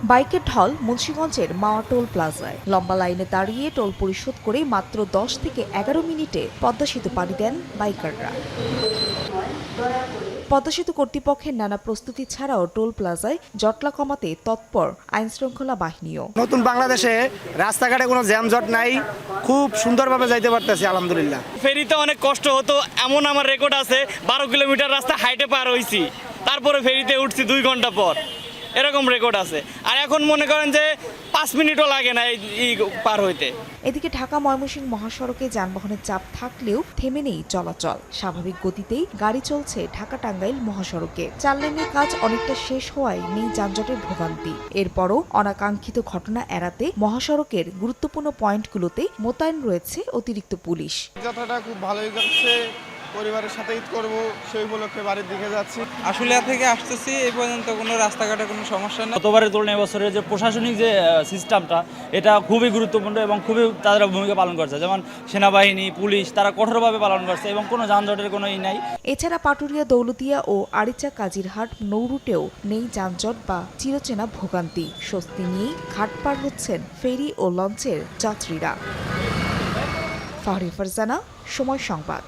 বাইকের ঢল মুন্সিগঞ্জের মাওয়া টোল প্লাজায় লম্বা লাইনে দাঁড়িয়ে টোল পরিশোধ করে মাত্র 10 থেকে 11 মিনিটে পদ্মা সেতু পাড়ি দেন বাইকাররা। পদ্মা সেতু কর্তৃপক্ষের নানা প্রস্তুতি ছাড়াও টোল প্লাজায় জটলা কমাতে তৎপর আইনশৃঙ্খলা বাহিনীও। নতুন বাংলাদেশে রাস্তাঘাটে কোনো জ্যামজট নাই, খুব সুন্দরভাবে যাইতে পারতেছি আলহামদুলিল্লাহ। ফেরিতে অনেক কষ্ট হতো, এমন আমার রেকর্ড আছে 12 কিলোমিটার রাস্তা হাইটে পার হইছি, তারপরে ফেরিতে উঠছি 2 ঘন্টা পর, এরকম রেকর্ড আছে। আর এখন মনে করেন যে 5 মিনিটও লাগে না এই পার হইতে। এদিকে ঢাকা ময়মনসিংহ মহাসড়কে যানবাহনের চাপ থাকলেও থেমে নেই চলাচল। স্বাভাবিক গতিতেই গাড়ি চলছে ঢাকা টাঙ্গাইল মহাসড়কে। 4 লেনের কাজ অনেকটা শেষ হওয়ায় নেই যানজটের ভোগান্তি। এরপরও অনাকাঙ্ক্ষিত ঘটনা এড়াতে মহাসড়কের গুরুত্বপূর্ণ পয়েন্টগুলোতে মোতায়েন রয়েছে অতিরিক্ত পুলিশ। যাত্রাটা খুব ভালোই যাচ্ছে, পরিবারের সাথে ঈদ করবো সেই উপলক্ষে বাড়ির দিকে যাচ্ছি। আশুলিয়া থেকে আসতেছি, এই পর্যন্ত কোনো রাস্তাঘাটে কোনো সমস্যা নেই। গতবারের তুলনায় এবছরের যে প্রশাসনিক যে সিস্টেমটা, এটা খুবই গুরুত্বপূর্ণ এবং খুবই তারা ভূমিকা পালন করছে। যেমন সেনাবাহিনী, পুলিশ তারা কঠোরভাবে পালন করছে এবং কোনো যানজটের কোনো নাই। এছাড়া পাটুরিয়া, দৌলতিয়া ও আরিচা কাজিরহাট নৌরুটেও নেই যানজট বা চিরচেনা ভোগান্তি। স্বস্তি নিয়েই ঘাট পার হচ্ছেন ফেরি ও লঞ্চের যাত্রীরা। ফাহরি ফারজানা, সময় সংবাদ।